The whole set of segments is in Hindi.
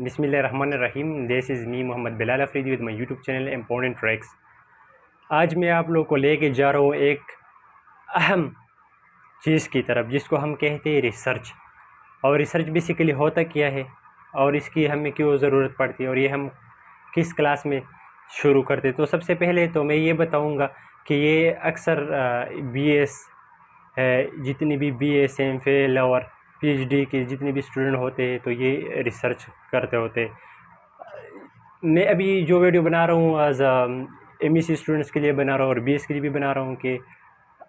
बिस्मिल्लाहिर्रहमानिर्रहीम। This is me Mohammad Bilal Afridi with my YouTube channel important tracks. आज मैं आप लोगों को लेके जा रहा हूँ एक अहम चीज़ की तरफ, जिसको हम कहते हैं रिसर्च। और रिसर्च बेसिकली होता क्या है और इसकी हमें क्यों ज़रूरत पड़ती है और ये हम किस क्लास में शुरू करते। तो सबसे पहले तो मैं ये बताऊँगा कि ये अक्सर BS है, जितनी भी BS MPhil और PhD के जितने भी स्टूडेंट होते हैं तो ये रिसर्च करते होते हैं। मैं अभी जो वीडियो बना रहा हूँ एज MEC स्टूडेंट्स के लिए बना रहा हूँ और BS के लिए भी बना रहा हूँ कि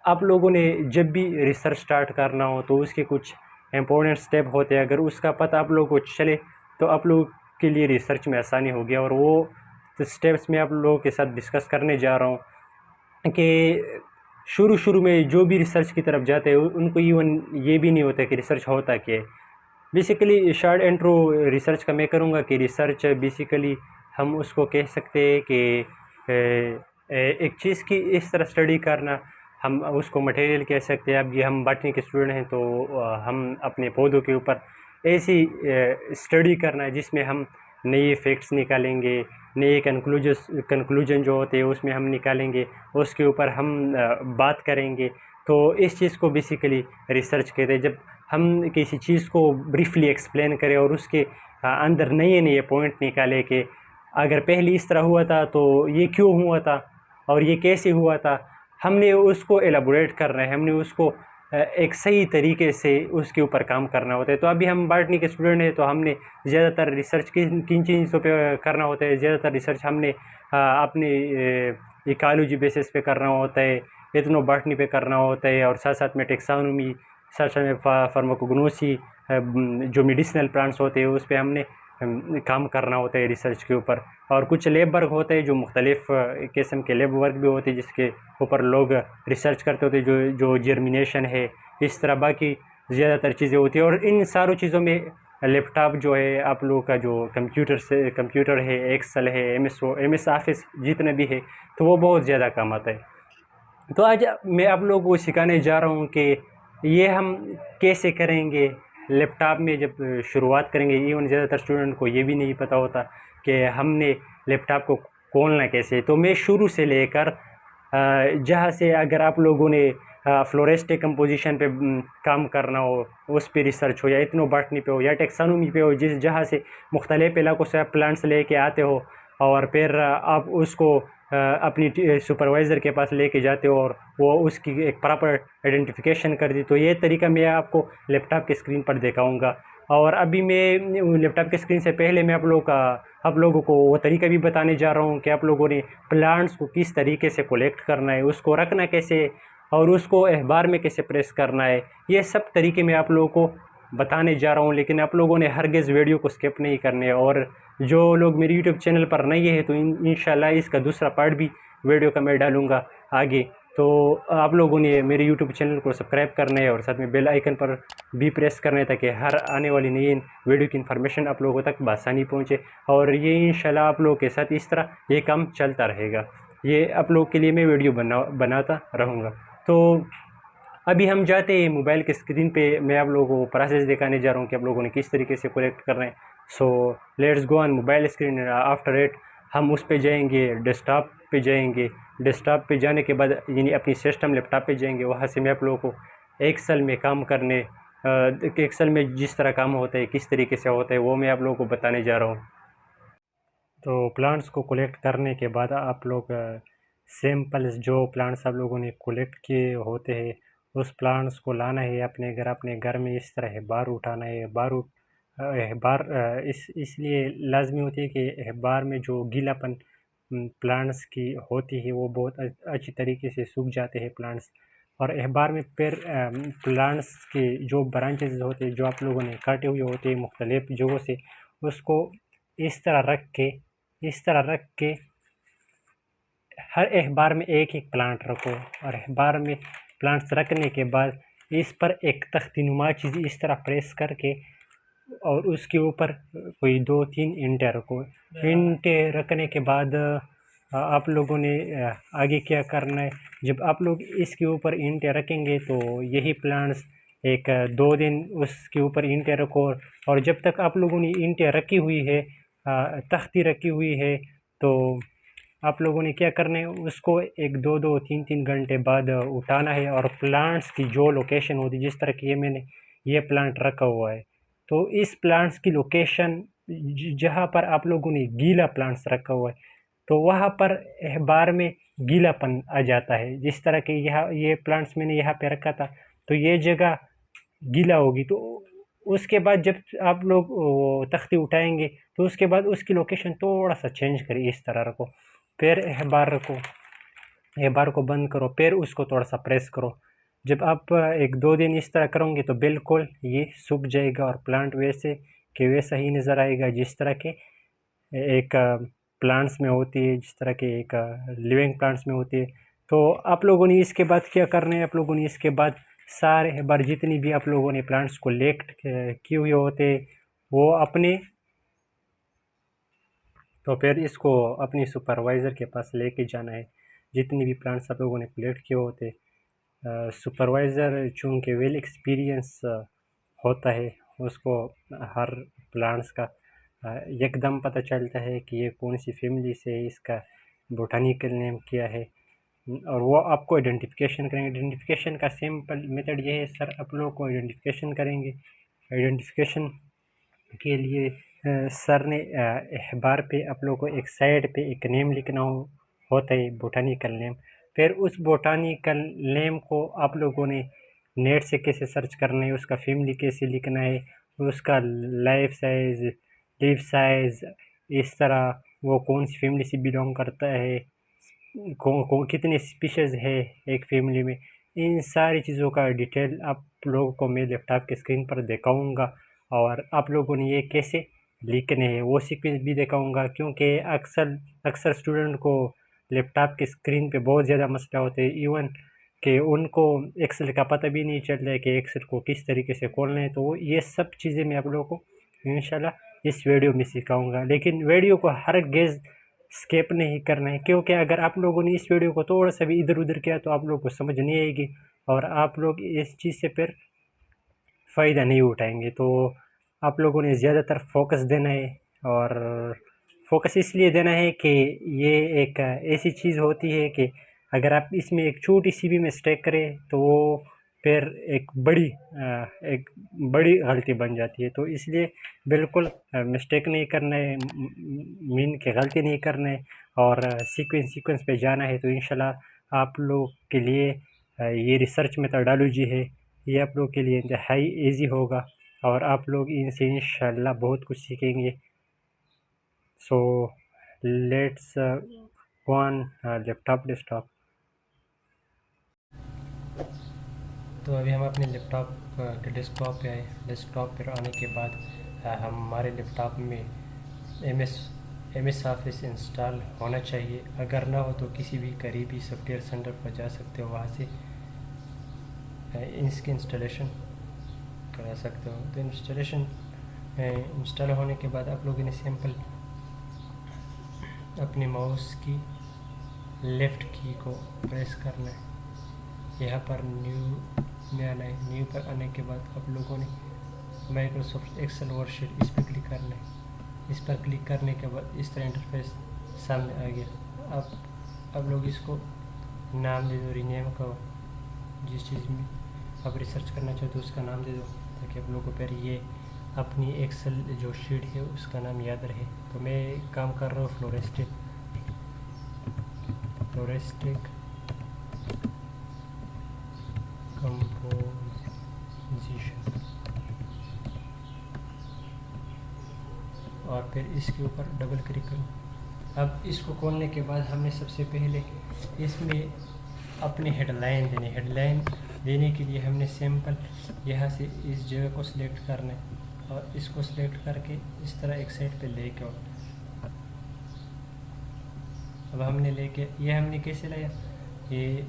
आप लोगों ने जब भी रिसर्च स्टार्ट करना हो तो उसके कुछ इम्पोर्टेंट स्टेप होते हैं। अगर उसका पता आप लोगों को चले तो आप लोगों के लिए रिसर्च में आसानी होगी। और वो स्टेप्स मैं आप लोगों के साथ डिस्कस करने जा रहा हूँ कि शुरू में जो भी रिसर्च की तरफ जाते हैं उनको इवन ये भी नहीं होता कि रिसर्च होता क्या है। बेसिकली शॉर्ट इंट्रो रिसर्च का मैं करूँगा कि रिसर्च बेसिकली हम उसको कह सकते हैं कि एक चीज़ की इस तरह स्टडी करना, हम उसको मटेरियल कह सकते हैं। अब ये हम बॉटनी के स्टूडेंट हैं तो हम अपने पौधों के ऊपर ऐसी स्टडी करना है जिसमें हम नए फैक्ट्स निकालेंगे, नए कंक्लूजन जो होते हैं उसमें हम निकालेंगे, उसके ऊपर हम बात करेंगे। तो इस चीज़ को बेसिकली रिसर्च कहते हैं। जब हम किसी चीज़ को ब्रीफली एक्सप्लेन करें और उसके अंदर नए पॉइंट निकाले कि अगर पहले इस तरह हुआ था तो ये क्यों हुआ था और ये कैसे हुआ था, हमने उसको एलाबोरेट करना है, हमने उसको एक सही तरीके से उसके ऊपर काम करना होता है। तो अभी हम बॉटनी के स्टूडेंट हैं तो हमने ज़्यादातर रिसर्च किन चीज़ों पे करना होता है। ज़्यादातर रिसर्च हमने अपने इकोलॉजी बेसिस पे करना होता है, एथनोबॉटनी पे करना होता है, और साथ साथ में टेक्सोनोमी, साथ में फार्माकोग्नोसी, जो मेडिसिनल प्लांट्स होते हैं उस पर हमने काम करना होता है रिसर्च के ऊपर। और कुछ लैब वर्क होते हैं जो मुख्तलिफ़ किस्म के लैब वर्क भी होते हैं जिसके ऊपर लोग रिसर्च करते होते हैं, जो जर्मिनेशन है, इस तरह बाकी ज़्यादातर चीज़ें होती है। और इन सारों चीज़ों में लैपटॉप जो है, आप लोगों का जो कंप्यूटर है, एक्सेल है, MS ऑफिस जितने भी है, तो वो बहुत ज़्यादा काम आता है। तो आज मैं आप लोगों को सिखाने जा रहा हूँ कि ये हम कैसे करेंगे। लैपटॉप में जब शुरुआत करेंगे, इवन ज़्यादातर स्टूडेंट को ये भी नहीं पता होता कि हमने लैपटॉप को खोलना कैसे। तो मैं शुरू से लेकर जहाँ से अगर आप लोगों ने फ्लोरेस्टिक कंपोजिशन पे काम करना हो, उस पे रिसर्च हो, या एथनोबॉटनी पे हो, या टेक्सोनोमी पे हो, जहाँ से मुख्तलिफ़ इलाकों से आप प्लांट्स लेके आते हो और फिर आप उसको अपनी सुपरवाइज़र के पास लेके जाते हो और वो उसकी एक प्रॉपर आइडेंटिफिकेशन कर दी। तो ये तरीका मैं आपको लैपटॉप के स्क्रीन पर दिखाऊंगा। और अभी मैं लैपटॉप के स्क्रीन से पहले मैं आप लोगों को वो तरीका भी बताने जा रहा हूँ कि आप लोगों ने प्लांट्स को किस तरीके से कलेक्ट करना है, उसको रखना कैसे है और उसको अखबार में कैसे प्रेस करना है। ये सब तरीके मैं आप लोगों को बताने जा रहा हूँ, लेकिन आप लोगों ने हरगिज़ वीडियो को स्किप नहीं करने। और जो लोग मेरे यूट्यूब चैनल पर नए हैं तो इंशाल्लाह इसका दूसरा पार्ट भी वीडियो का मैं डालूँगा आगे। तो आप लोगों ने मेरे यूट्यूब चैनल को सब्सक्राइब करना है और साथ में बेल आइकन पर भी प्रेस करना है ताकि हर आने वाली नई वीडियो की इन्फॉर्मेशन आप लोगों तक बआसानी पहुँचे। और ये इंशाल्लाह आप लोगों के साथ इस तरह ये काम चलता रहेगा। ये आप लोगों के लिए मैं वीडियो बनाता रहूँगा। तो अभी हम जाते हैं मोबाइल के स्क्रीन पे। मैं आप लोगों को प्रोसेस दिखाने जा रहा हूँ कि आप लोगों ने किस तरीके से कलेक्ट करना है। So let's go on mobile screen. After it हम उस पे जाएंगे, डेस्कटॉप पे जाएंगे। डेस्कटॉप पे जाने के बाद यानी अपनी सिस्टम लैपटॉप पे जाएंगे। वहाँ से मैं आप लोगों को एक्सेल में काम करने, एक्सेल में जिस तरह काम होता है, किस तरीके से होता है, वो मैं आप लोगों को बताने जा रहा हूँ। तो प्लांट्स को कलेक्ट करने के बाद आप लोग सैम्पल्स, जो प्लांट्स आप लोगों ने कलेक्ट किए होते हैं, उस प्लांट्स को लाना है अपने घर में। इस तरह बार उठाना है। बार इसलिए लाजमी होती है कि बार में जो गीलापन प्लांट्स की होती है वो बहुत अच्छी तरीके से सूख जाते हैं प्लांट्स। और अखबार में फिर प्लांट्स के जो ब्रांचेस होते हैं जो आप लोगों ने काटे हुए होते हैं मुख्तलिफ जगहों से, उसको इस तरह रख के हर अखबार में एक प्लांट रखो। और अखबार में प्लांट्स रखने के बाद इस पर एक तख्तीनुमा चीज़ इस तरह प्रेस करके और उसके ऊपर कोई 2-3 ईंटें रखो। ईंटें रखने के बाद आप लोगों ने आगे क्या करना है। जब आप लोग इसके ऊपर ईंटें रखेंगे तो यही प्लांट्स एक 2 दिन उसके ऊपर ईंटें रखो, और जब तक आप लोगों ने ईंटें रखी हुई है, तख्ती रखी हुई है, तो आप लोगों ने क्या करना है, उसको एक 2-2 3-3 घंटे बाद उठाना है। और प्लांट्स की जो लोकेशन होती है, जिस तरह की ये मैंने ये प्लांट रखा हुआ है, तो इस प्लांट्स की लोकेशन जहाँ पर आप लोगों ने गीला प्लांट्स रखा हुआ है, तो वहाँ पर अखबार में गीलापन आ जाता है। जिस तरह के यहाँ ये प्लांट्स मैंने यहाँ पे रखा था, तो ये जगह गीला होगी, तो उसके बाद जब आप लोग वो तख्ती उठाएंगे, तो उसके बाद उसकी लोकेशन थोड़ा सा चेंज करिए, इस तरह रखो, फिर अखबार रखो, अखबार को बंद करो, फिर उसको थोड़ा सा प्रेस करो। जब आप 1-2 दिन इस तरह करोगे, तो बिल्कुल ये सूख जाएगा और प्लांट वैसे के वैसा ही नज़र आएगा, जिस तरह के एक प्लांट्स में होती है, जिस तरह के एक लिविंग प्लांट्स में होती है। तो आप लोगों ने इसके बाद क्या करना है, आप लोगों ने इसके बाद सारे बार जितनी भी आप लोगों ने प्लांट्स को लेक्ट किए हुए होते, वो अपने, तो फिर इसको अपनी सुपरवाइज़र के पास लेके जाना है। जितनी भी प्लांट्स आप लोगों ने कलेक्ट किए होते, सुपरवाइज़र चूँकि वेल एक्सपीरियंस होता है, उसको हर प्लांट्स का एकदम पता चलता है कि ये कौन सी फैमिली से है, इसका बोटानिकल नेम क्या है, और वो आपको आइडेंटिफिकेशन करेंगे। आइडेंटिफिकेशन का सिंपल मेथड ये है सर, आप लोग को आइडेंटिफिकेशन करेंगे। आइडेंटिफिकेशन के लिए सर ने अखबार पे आप लोग को एक साइड पे एक नेम लिखना होता है, बोटानिकल नेम। फिर उस बोटानिकल नेम को आप लोगों ने नेट से कैसे सर्च करना है, उसका फैमिली कैसे लिखना है, उसका लाइफ साइज, लीफ साइज, इस तरह वो कौन सी फैमिली से बिलोंग करता है, कितने स्पीशीज़ है एक फैमिली में, इन सारी चीज़ों का डिटेल आप लोगों को मैं लैपटॉप के स्क्रीन पर दिखाऊंगा। और आप लोगों ने ये कैसे लिखने हैं वो सीक्वेंस भी दिखाऊंगा, क्योंकि अक्सर स्टूडेंट को लैपटॉप के स्क्रीन पे बहुत ज़्यादा मसला होते हैं, इवन कि उनको एक्सेल का पता भी नहीं चल रहा है कि एक्सेल को किस तरीके से खोलना है। तो ये सब चीज़ें मैं आप लोगों को इंशाल्लाह इस वीडियो में सिखाऊंगा। लेकिन वीडियो को हर गेज स्किप नहीं करना है, क्योंकि अगर आप लोगों ने इस वीडियो को थोड़ा सा भी इधर उधर किया, तो आप लोगों को समझ नहीं आएगी और आप लोग इस चीज़ से फिर फ़ायदा नहीं उठाएंगे। तो आप लोगों ने ज़्यादातर फोकस देना है, और फोकस इसलिए देना है कि ये एक ऐसी चीज़ होती है कि अगर आप इसमें एक छोटी सी भी मिस्टेक करें, तो वो फिर एक बड़ी गलती बन जाती है। तो इसलिए बिल्कुल मिस्टेक नहीं करना है, मीन के गलती नहीं करना है, और सीक्वेंस पे जाना है। तो इंशाल्लाह आप लोग के लिए ये रिसर्च मेथोडोलॉजी है, ये आप लोग के लिए इंतहाई ईजी होगा, और आप लोग इनसे इंशाल्लाह बहुत कुछ सीखेंगे। So let's go on laptop desktop. तो अभी हम अपने लैपटॉप के डेस्कटॉप पे आए। डेस्कटॉप पर आने के बाद हमारे लैपटॉप में एम एस ऑफिस इंस्टॉल होना चाहिए। अगर ना हो तो किसी भी करीबी सॉफ्टवेयर सेंटर पर जा सकते हो, वहाँ से इसकी इंस्टॉलेशन करा सकते हो। तो इंस्टॉल होने के बाद आप लोगों ने सिंपल अपने माउस की लेफ़्ट की को प्रेस करना है। यहाँ पर न्यू में आना है। न्यू पर आने के बाद आप लोगों ने माइक्रोसॉफ्ट एक्सेल वर्कशीट इस पर क्लिक करना है। इस पर क्लिक करने के बाद इस तरह इंटरफेस सामने आ गया। अब लोग इसको नाम दे दो, रीनेम करो। जिस चीज़ में आप रिसर्च करना चाहते हो उसका नाम दे दो, ताकि आप लोगों को फिर ये अपनी एक्सेल जो शीट है उसका नाम याद रहे। तो मैं काम कर रहा हूँ फ्लोरेस्टिक कंपोजिशन, और फिर इसके ऊपर डबल क्लिक करूँ। अब इसको खोलने के बाद हमने सबसे पहले इसमें अपनी हेडलाइन देने के लिए हमने सिंपल यहाँ से इस जगह को सिलेक्ट करना है, और इसको सिलेक्ट करके इस तरह एक साइड पे लेके आओ। अब हमने ये हमने कैसे लाया, ये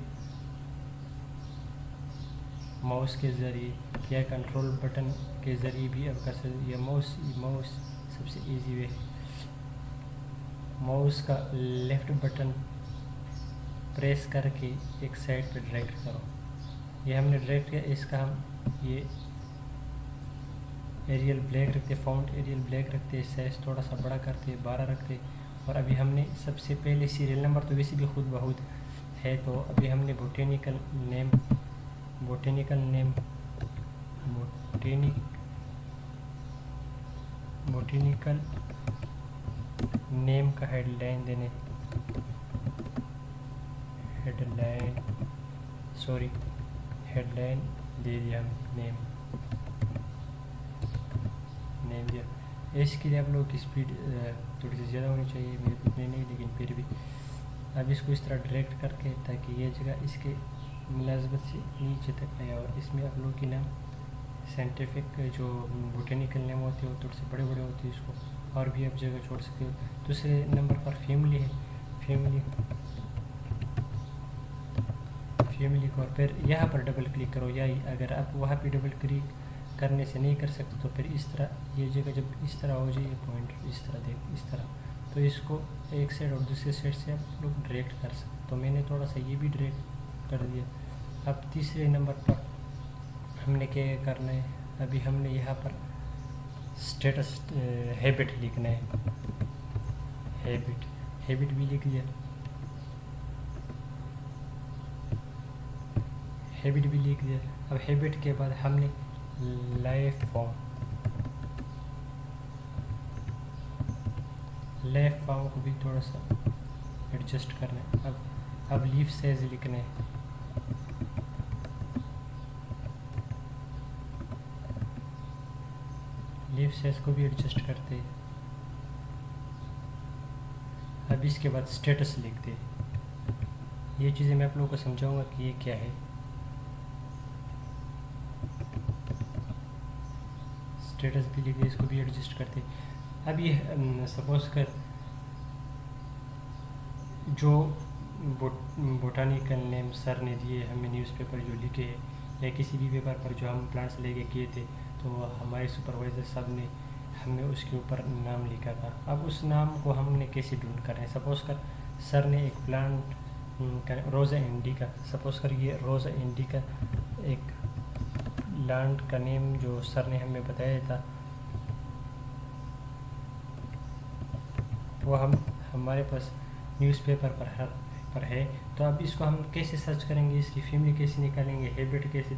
माउस के ज़रिए या कंट्रोल बटन के ज़रिए भी अब कर सकते। ये माउस सबसे इजी वे है। माउस का लेफ़्ट बटन प्रेस करके एक साइड पे ड्रैग करो, ये हमने डायरेक्ट किया। इसका हम ये एरियल ब्लैक रखते, फ़ॉन्ट एरियल ब्लैक रखते, साइज़ थोड़ा सा बड़ा करते, 12 रखते। और अभी हमने सबसे पहले सीरियल नंबर तो वैसे भी खुद बहुत है, तो अभी हमने बोटेनिकल नेम का हेडलाइन दे दिया हम, नेम दिया। इसके लिए आप लोगों की स्पीड थोड़ी सी ज़्यादा होनी चाहिए, मेरे उतनी नहीं, लेकिन फिर भी अब इसको इस तरह डायरेक्ट करके, ताकि ये जगह इसके मुलाजमत से नीचे तक आया। और इसमें आप लोगों की नाम साइंटिफिक जो बोटेनिकल नेम होते हैं वो थोड़े से बड़े बड़े होते हैं, इसको और भी आप जगह छोड़ सकते हो। दूसरे नंबर पर फैमिली है, फैमिली को, और फिर यहाँ पर डबल क्लिक करो। या अगर आप वहाँ पे डबल क्लिक करने से नहीं कर सकते तो फिर इस तरह ये जगह जब इस तरह हो जाए, पॉइंट इस तरह तो इसको एक साइड और दूसरे साइड से आप लोग डायरेक्ट कर सकते। तो मैंने थोड़ा सा ये भी डायरेक्ट कर दिया। अब तीसरे नंबर पर हमने क्या करना है, अभी हमने यहाँ पर स्टेटस हैबिट लिखना है, हैबिट भी लिख दिया, अब हैबिट के बाद हमने लाइफ फॉर्म को भी थोड़ा सा एडजस्ट करना है। अब लीफ साइज लिखना है, लीफ साइज को भी एडजस्ट करते हैं। अब इसके बाद स्टेटस लिखते हैं। ये चीज़ें मैं आप लोगों को समझाऊंगा कि ये क्या है। स्टेटस भी लिख दिया, इसको भी एडजस्ट करते। अब ये सपोज कर जो बोटानिकल नेम सर ने दिए हमें, न्यूज़पेपर जो लिखे हैं या किसी भी पेपर पर जो हम प्लांट्स लेके किए थे, तो हमारे सुपरवाइज़र साहब ने हमें उसके ऊपर नाम लिखा था। अब उस नाम को हमने कैसे ढूंढ कर है, सपोज कर सर ने एक प्लांट रोज़ा इंडिका, सपोज कर ये रोज़ा इंडिका एक प्लांट का नेम जो सर ने हमें बताया था, वो हमारे पास न्यूज़पेपर पर है। तो अब इसको हम कैसे सर्च करेंगे, इसकी फैमिली कैसे निकालेंगे, हैबिट कैसे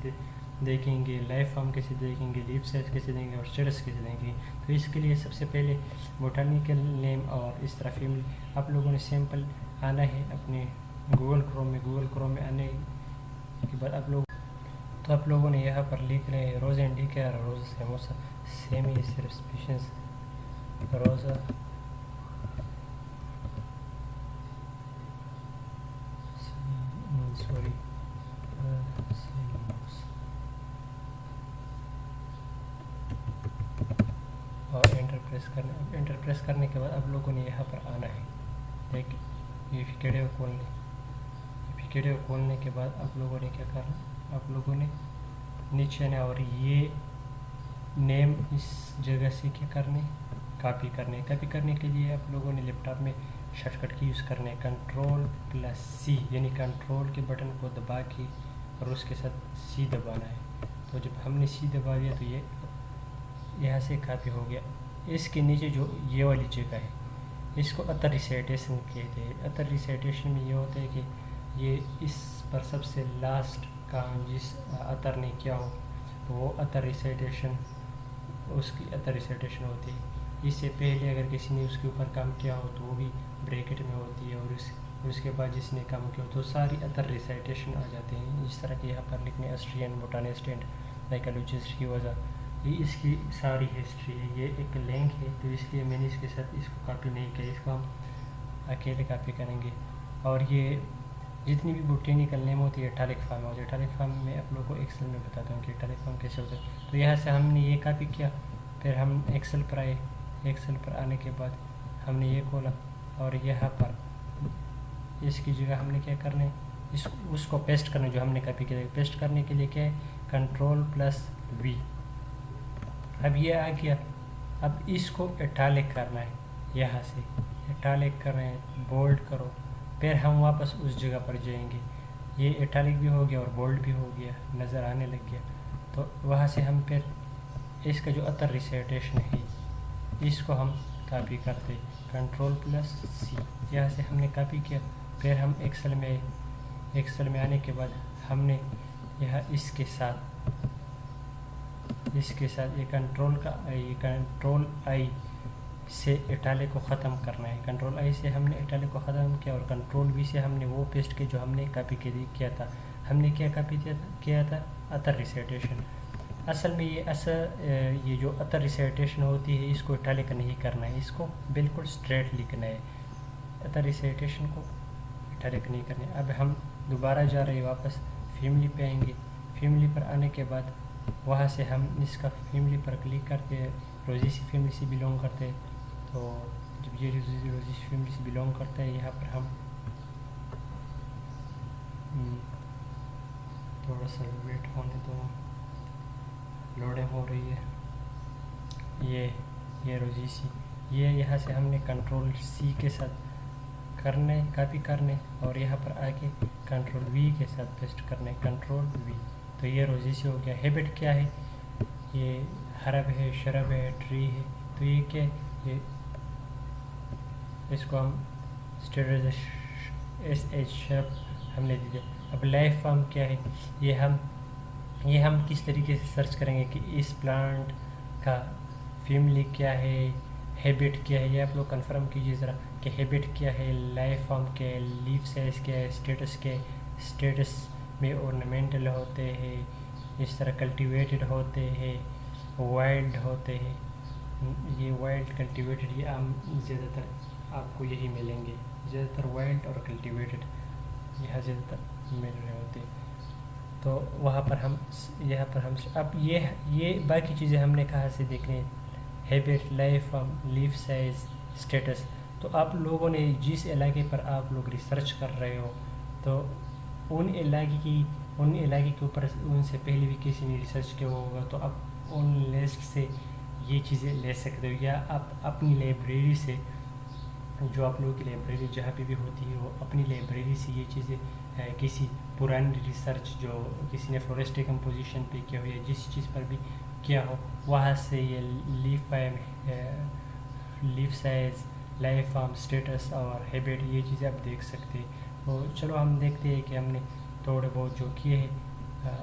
देखेंगे, लाइफ फॉर्म कैसे देखेंगे, लीफ साइज कैसे देंगे और स्टेटस कैसे देंगे। तो इसके लिए सबसे पहले बोटानिकल नेम और इस तरह फैमिली आप लोगों ने सैंपल आना है अपने गूगल क्रोम में आने के बाद आप लोगों ने यहाँ पर लिख रहे हैं रोज़ा इंडिका, रोज़ा सेमोसा, सेमी स्पीशीज रोज़ा और एंटर प्रेस करने के बाद आप लोगों ने यहाँ पर आना है। देखिए ये फिकेडियो खोलने के बाद आप लोगों ने क्या करना, आप लोगों ने नीचे आना और ये नेम इस जगह से क्या करने, कॉपी करने के लिए आप लोगों ने लैपटॉप में शॉर्टकट की यूज़ करना है, Ctrl+C, यानी कंट्रोल के बटन को दबा के और उसके साथ C दबाना है। तो जब हमने C दबा दिया तो ये यहाँ से कॉपी हो गया। इसके नीचे जो ये वाली जगह है इसको अतर रिसाइटेशन कहते हैं। अतर रिसाइटेशन में ये होता है कि ये इस पर सबसे लास्ट काम जिस अतर ने किया हो तो वो अतर रिसाइटेशन, उसकी अतर रिसाइटेशन होती है। इससे पहले अगर किसी ने उसके ऊपर काम किया हो तो वो भी ब्रैकेट में होती है, और उसके बाद जिसने काम किया हो तो सारी अतर रिसाइटेशन आ जाते हैं। इस तरह के यहाँ पर लिखने ऑस्ट्रियन बोटानिस्ट एंड माइकोलॉजिस्ट ही वजह, ये इसकी सारी हिस्ट्री है। ये एक लिंक है तो इसलिए मैंने इसके साथ इसको कॉपी नहीं किया, इसको हम अकेले कॉपी करेंगे। और ये जितनी भी बोटेनिकल नेम होती है इटैलिक फॉर्म होती है। इटैलिक फॉर्म में आप लोगों को एक्सेल में बताता हूँ कि इटैलिक फॉर्म कैसे होता है। तो यहाँ से हमने ये कॉपी किया, फिर हम एक्सेल पर आए, एक्सेल पर आने के बाद हमने ये खोला और यहाँ पर इसकी जगह हमने क्या करना है, उसको पेस्ट करना जो हमने कॉपी किया। पेस्ट करने के लिए क्या है, Ctrl+V। अब ये आ गया। अब इसको इटैलिक करना है, यहाँ से इटैलिक कर रहे हैं, बोल्ड करो, फिर हम वापस उस जगह पर जाएंगे। ये इटैलिक भी हो गया और बोल्ड भी हो गया, नज़र आने लग गया। तो वहाँ से हम फिर इसका जो अतर रिसाइटेशन है इसको हम कॉपी करते, Ctrl+C, यहाँ से हमने कॉपी किया। फिर हम एक्सेल में आने के बाद हमने यह इसके साथ ये कंट्रोल आई से इटैलिक को ख़त्म करना है। कंट्रोल आई से हमने इटैलिक को ख़त्म किया और कंट्रोल वी से हमने वो पेस्ट किया जो हमने कॉपी किया था। हमने क्या कॉपी किया था? अतर रिसाइटेशन। असल में ये जो अतर रिसाइटेशन होती है इसको इटैलिक नहीं करना है, इसको बिल्कुल स्ट्रेट लिखना है। अतर रिसाइटेशन को इटैलिक नहीं करना है। अब हम दोबारा जा रहे हैं, वापस फैमिली पे आएंगे। फैमिली पर आने के बाद वहाँ से हम इसका फैमिली पर क्लिक करते हैं, रोज़ी फैमिली से बिलोंग करते हैं। तो जब ये रोज़ी फैमिली से बिलोंग करता है, यहाँ पर हम थोड़ा सा वेट होने दो, लोडिंग हो रही है। ये रोज़ी सी, ये यहाँ से हमने Ctrl+C के साथ कॉपी करने और यहाँ पर आके Ctrl+V के साथ पेस्ट करने, Ctrl+V। तो ये रोज़ी सी हो गया। हैबिट क्या है? ये हरब है, शरब है, ट्री है। तो ये क्या है? ये इसको हम स्टेटस SH शरब हमने दे दिया। अब लाइफ फॉर्म क्या है? ये हम किस तरीके से सर्च करेंगे कि इस प्लांट का फैमिली क्या है, हैबिट क्या है। ये आप लोग कंफर्म कीजिए ज़रा कि हैबिट क्या है, लाइफ फॉर्म क्या है, लीफ साइज क्या है, स्टेटस क्या है। स्टेटस में ऑर्नामेंटल होते हैं, इस तरह कल्टीवेटेड होते हैं, वाइल्ड होते हैं। ये वाइल्ड, कल्टीवेटेड, ये आम ज़्यादातर आपको यही मिलेंगे। ज़्यादातर वाइल्ड और कल्टीवेटेड यहाँ ज़्यादातर मिल रहे होते हैं। तो वहाँ पर हम अब ये बाकी चीज़ें हमने कहाँ से देखनी है? Habit, life form, leaf size, status. तो आप लोगों ने जिस इलाके पर आप लोग रिसर्च कर रहे हो, तो उन इलाके के ऊपर उनसे पहले भी किसी ने रिसर्च किया होगा, तो आप उन लिस्ट से ये चीज़ें ले सकते हो। या आप अपनी लाइब्रेरी से, जो आप लोगों की लाइब्रेरी जहाँ पे भी होती है, वो अपनी लाइब्रेरी से ये चीज़ें किसी पुरानी रिसर्च जो किसी ने फॉरेस्ट कंपोजिशन पे किया हो या जिस चीज़ पर भी किया हो, वहाँ से ये leaf size, life form, status और हैबिट, ये चीज़ें आप देख सकते हैं। तो चलो हम देखते हैं कि हमने थोड़े बहुत जो किए हैं।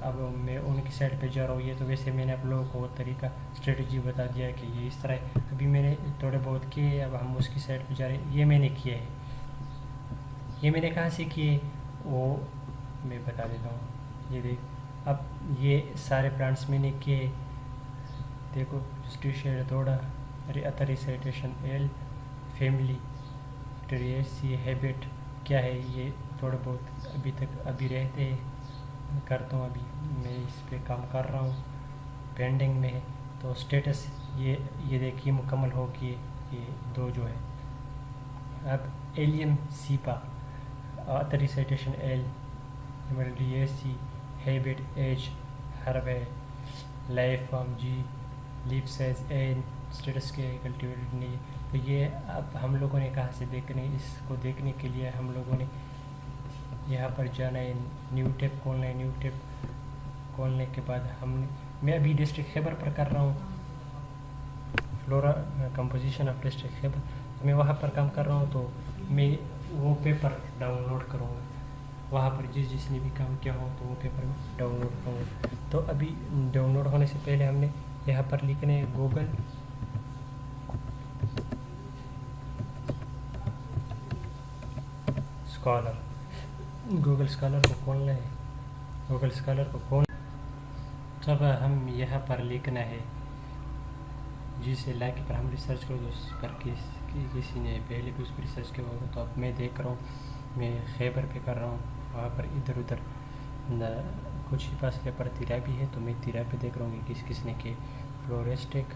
अब मैं उनकी साइड पे जा रहा हूँ। ये तो वैसे मैंने आप लोगों को वो तरीका, स्ट्रेटजी बता दिया कि ये इस तरह है। अभी मैंने थोड़े बहुत किए, अब हम उसकी साइड पे जा रहे हैं। ये मैंने किया है। ये मैंने कहाँ से किए वो मैं बता देता हूँ। ये देख, अब ये सारे प्लांट्स मैंने किए। देखो, स्टीशेड थोड़ा, अतर रिसाइटेशन एल, फैमिली, ट्रेसी, हैबिट क्या है, ये थोड़े बहुत अभी रहते हैं, करता हूँ। अभी मैं इस पे काम कर रहा हूँ, पेंडिंग में है। तो स्टेटस ये देखिए मुकम्मल हो गई, ये दो जो है। अब एलियम सीपा, अतर रिसाइटेशन एल, सी, हैबिट एच, हर्ब है, लाइफ फॉर्म जी, लीफ साइज एन, स्टेटस के कल्टिवेटेड नहीं। तो ये अब हम लोगों ने कहाँ से इसको देखने के लिए हम लोगों ने यहाँ पर जाना है, न्यू टैब खोलना है। न्यू टैब खोलने के बाद मैं अभी डिस्ट्रिक्ट खैबर पर कर रहा हूँ, flora composition of district Khyber. तो मैं वहाँ पर काम कर रहा हूँ, तो मैं वो पेपर डाउनलोड करूँगा। वहाँ पर जिसने भी काम किया हो तो वो पेपर में डाउनलोड करूँगा। तो अभी डाउनलोड होने से पहले हमने यहाँ पर लिखने गूगल स्कॉलर। गूगल स्कॉलर को खोलना है। गूगल स्कॉलर को खोल, तब हम यहाँ पर लिखना है जिस इलाके पर हम रिसर्च करो, उस पर किसी ने पहले भी उस पर रिसर्च किया होगा। तो अब मैं देख रहा हूँ, मैं खैबर पे कर रहा हूँ। वहाँ पर इधर उधर कुछ ही फासले पर तिरा भी है, तो मैं तिरा पे देख रहा हूँ कि किसने के फ्लोरेस्टिक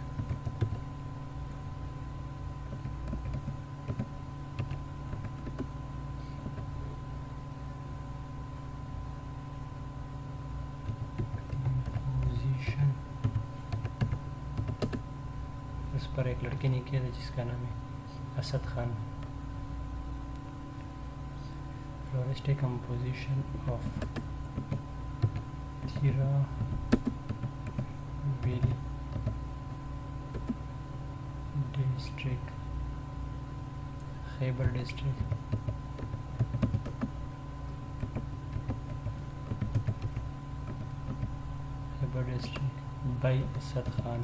पोजीशन, उस पर एक लड़के ने किया था जिसका नाम है Asad Khan. touristic composition of Thira Valley district, Khyber district. Khyber district by Asad Khan.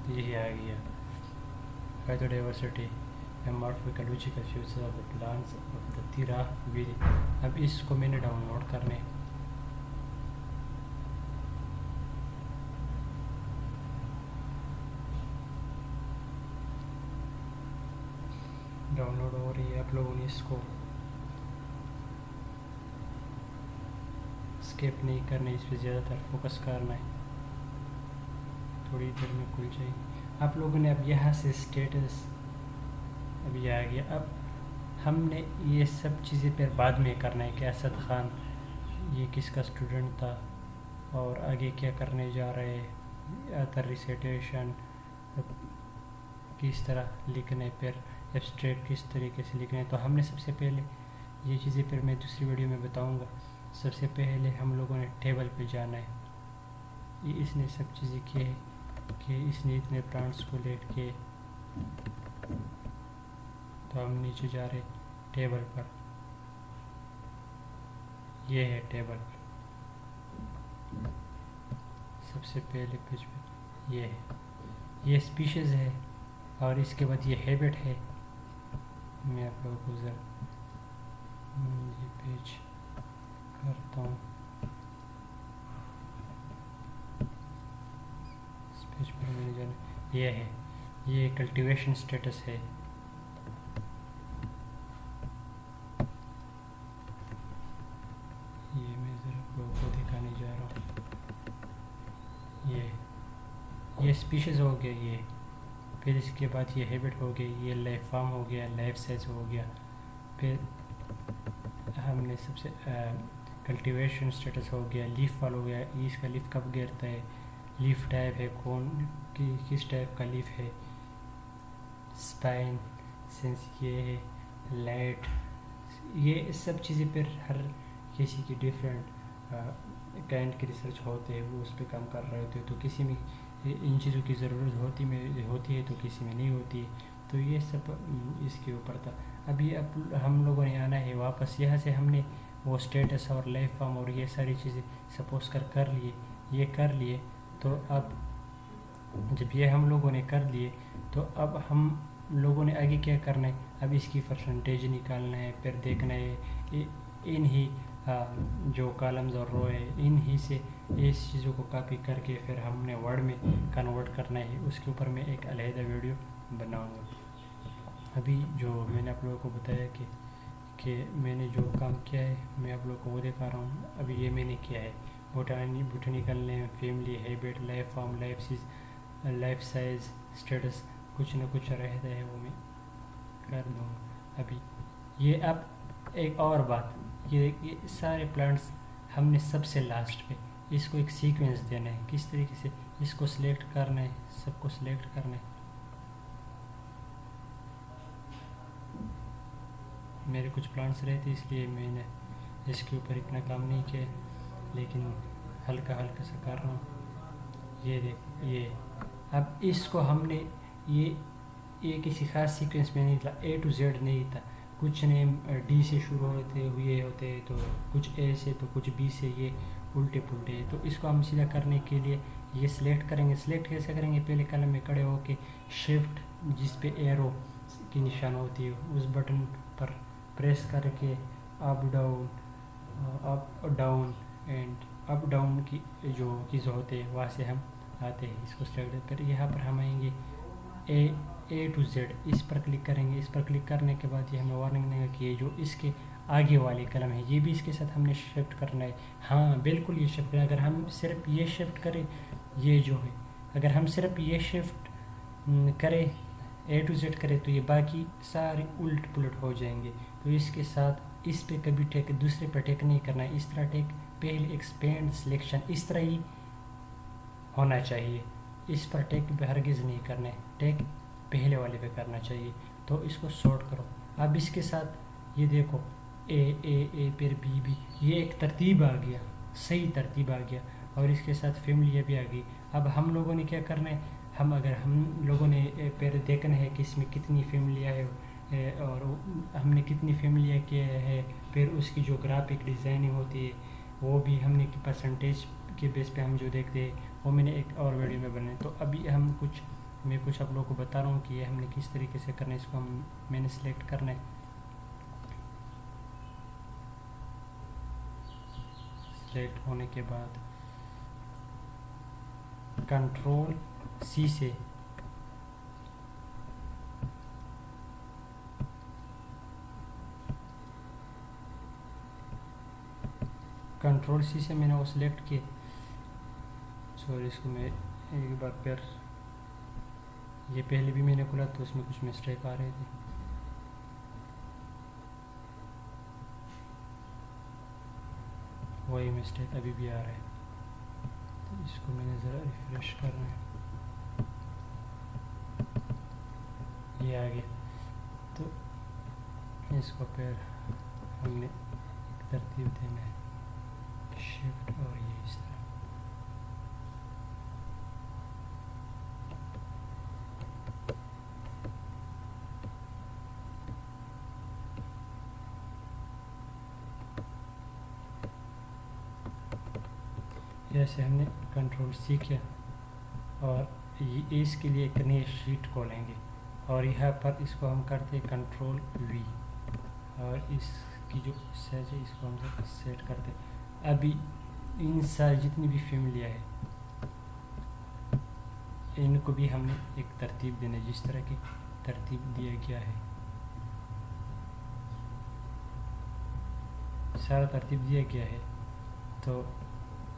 यही आ गया biodiversity and morphological features of the plants of the तिरा वैली। अब इसको मैंने डाउनलोड करने डाउनलोड हो रही है। आप लोगों ने इसको स्किप नहीं करना, इस पर ज़्यादातर फोकस करना है। थोड़ी देर में खुल जाएगी। आप लोगों ने अब यहाँ से स्टेटस अभी आ गया। अब हमने ये सब चीज़ें फिर बाद में करना है कि असद ख़ान ये किसका स्टूडेंट था और आगे क्या करने जा रहे हैं, अदर रिसाइटेशन किस तरह लिखना है, फिर एब्स्ट्रैक्ट किस तरीके से लिखना है। तो हमने सबसे पहले ये चीज़ें फिर मैं दूसरी वीडियो में बताऊंगा। सबसे पहले हम लोगों ने टेबल पे जाना है। ये इसने सब चीज़ें की है कि इसने इतने प्लांट्स को लेट के, तो हम नीचे जा रहे टेबल पर। ये है टेबल सबसे पहले पेज पे। ये है, ये स्पीशीज़ है और इसके बाद ये हैबिट है। मैं आप लोगों को ज़रा ये पेज करता हूँ। इस पेज पर मैंने जाना, ये है, ये कल्टीवेशन स्टेटस है। ये मैं ज़रा आप लोगों को दिखाने जा रहा हूँ। ये स्पीशीज़ हो गया ये, फिर इसके बाद ये हैबिट हो गई, ये लाइफ फॉर्म हो गया, लाइफ साइज हो गया। फिर हमने सबसे कल्टीवेशन स्टेटस हो गया, लीफ फॉल हो गया, इसका लीफ कब गिरता है, लीफ टाइप है कौन किस टाइप का लीफ है, स्पाइन सेंस ये है, लाइट, ये सब चीज़ें फिर हर किसी की डिफरेंट काइंड की रिसर्च होते हैं, वो उस पर काम कर रहे होते हैं। तो किसी में इन चीज़ों की ज़रूरत होती है तो किसी में नहीं होती है। तो ये सब इसके ऊपर था। अभी अब हम लोगों ने आना है वापस। यहाँ से हमने वो स्टेटस और लाइफ फॉर्म और ये सारी चीज़ें सपोज कर लिए, ये कर लिए। तो अब जब ये हम लोगों ने कर लिए तो अब हम लोगों ने आगे क्या करना है, अब इसकी परसेंटेज निकालना है, फिर देखना है इन ही जो कॉलम्स और रो है इन ही से इस चीज़ों को कॉपी करके फिर हमने वर्ड में कन्वर्ट करना है। उसके ऊपर मैं एक अलहदा वीडियो बनाऊंगा। अभी जो मैंने आप लोगों को बताया कि मैंने जो काम किया है मैं आप लोगों को वो दिखा रहा हूँ। अभी ये मैंने किया है botanical name, family, habit, life form, life size, status, कुछ ना कुछ रहता है वो मैं कर दूँगा। अभी ये अब एक और बात, ये सारे प्लांट्स हमने सबसे लास्ट पे इसको एक सीक्वेंस देना है। किस तरीके से इसको सिलेक्ट करना है, सबको सिलेक्ट करना है। मेरे कुछ प्लांट्स रहते इसलिए मैंने इसके ऊपर इतना काम नहीं किया, लेकिन हल्का हल्का सा कर रहा हूँ। ये देख, ये अब इसको हमने ये किसी खास सीक्वेंस में नहीं था, A to Z नहीं था। कुछ नेम D से शुरू होते हुए होते हैं, तो कुछ A से, तो कुछ B से, ये उल्टे पुल्टे। तो इसको हम सीधा करने के लिए ये सिलेक्ट करेंगे। सिलेक्ट कैसे करेंगे, पहले कलम में खड़े होके शिफ्ट जिस पे एरो की निशान होती है उस बटन पर प्रेस करके up down and up down की जो कीज़ होते हैं वहाँ से हम आते हैं। इसको सिलेक्ट कर यहाँ पर हम आएंगे A to Z, इस पर क्लिक करेंगे। इस पर क्लिक करने के बाद ये हमें वार्निंग देगा कि ये जो इसके आगे वाले कलम है ये भी इसके साथ हमने शिफ्ट करना है। हाँ बिल्कुल, ये शिफ्ट करें। अगर हम सिर्फ ये शिफ्ट करें, ये जो है अगर हम सिर्फ ये शिफ्ट करें, A to Z करें, तो ये बाकी सारे उल्ट पुलट हो जाएंगे। तो इसके साथ इस पे कभी टेक, दूसरे पर टेक नहीं करना है। इस तरह टेक, पहले एक्सपेंड सिलेक्शन इस तरह ही होना चाहिए। इस पर टिक हरगिज़ नहीं करना है, टिक पहले वाले पे करना चाहिए। तो इसको सॉर्ट करो। अब इसके साथ ये देखो ए फिर बी, ये एक तरतीब आ गया, सही तरतीब आ गया, और इसके साथ फैमिली भी आ गई। अब हम लोगों ने क्या करना है, हम लोगों ने फिर देखना है कि इसमें कितनी फैमिलियाँ है, और हमने कितनी फैमिलियाँ किया है, फिर उसकी जो ग्राफिक डिज़ाइनिंग होती है वो भी हमने कि परसेंटेज के बेस पे हम जो देखते हैं वो मैंने एक और वीडियो में बनाए। तो अभी मैं कुछ आप लोगों को बता रहा हूँ कि ये हमने किस तरीके से करना है। इसको मैंने सिलेक्ट करना है। सिलेक्ट होने के बाद कंट्रोल सी से मैंने वो सिलेक्ट किए। सॉरी, इसको मैं एक बार फिर, ये पहले भी मैंने खोला तो उसमें कुछ मिस्टेक आ रहे थे। वही मिस्टेक अभी भी आ रहा है, तो इसको मैंने ज़रा रिफ्रेश करना है। ये आ गया। तो इसको फिर हमने एक तरतीब देना है, शिफ्ट, और ये इस तरह। ऐसे हमने कंट्रोल सी किया, और ये इसके लिए एक नई शीट खोलेंगे, और यहाँ पर इसको हम करते हैं कंट्रोल वी, और इसकी जो साइज है इसको हम सेट करते हैं। अभी इन सारी जितनी भी फैमिलियाँ है इनको भी हमने एक तरतीब देना है, जिस तरह की तरतीब दिया गया है। सारा तरतीब दिया गया है। तो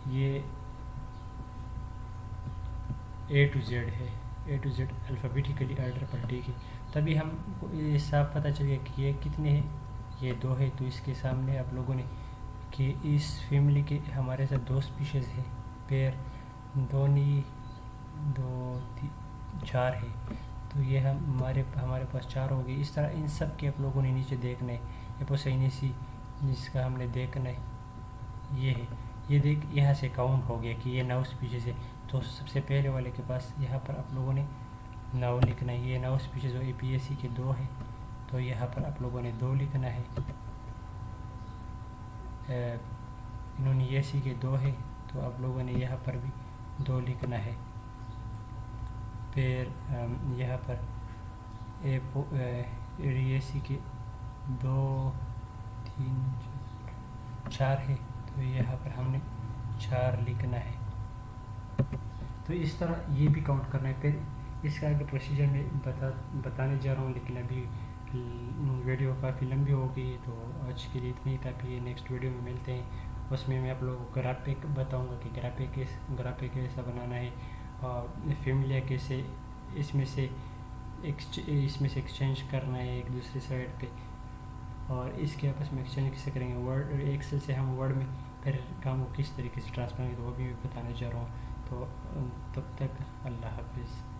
ये A to Z है, A to Z alphabetically order पर, ठीक है। तभी हमको ये साफ पता चल गया कि ये कितने हैं, ये 2 है। तो इसके सामने आप लोगों ने कि इस फैमिली के हमारे साथ 2 स्पीशीज़ है, पेयर 2 नहीं 2 3 4 है। तो ये हमारे पास 4 हो गए। इस तरह इन सब के आप लोगों ने नीचे देखना है। ये पोसैनेसी जिसका हमने देखना है ये है, ये देख यहाँ से काउंट हो गया कि ये 9 स्पीशीज़ है। तो सबसे पहले वाले के पास यहाँ पर आप लोगों ने 9 लिखना है। ये 9 स्पीशीज़ APSC के 2 है, तो यहाँ पर आप लोगों ने 2 लिखना है। इन्होंने ESC के 2 है, तो आप लोगों ने यहाँ पर भी 2 लिखना है। फिर यहाँ पर ESC के 2 3 4 है, तो यहाँ पर हमने 4 लिखना है। तो इस तरह ये भी काउंट करना है। फिर इसका आगे प्रोसीजर में बताने जा रहा हूँ, लेकिन अभी वीडियो काफ़ी लंबी हो गई, तो आज के लिए इतनी ही काफ़ी है। नेक्स्ट वीडियो में मिलते हैं, उसमें मैं आप लोगों को ग्राफिक बताऊँगा कि ग्राफिक कैसा बनाना है, और फैमिलिया कैसे इसमें से एक्सचेंज करना है एक दूसरे साइड पे, और इसके आपस में एक्सचेंज कैसे करेंगे। वर्ड एक्सेल से हम वर्ड में फिर काम को किस तरीके से ट्रांसफर करेंगे, तो वो भी बताने जा रहा हूँ। तो तब तक अल्लाह हाफिज़।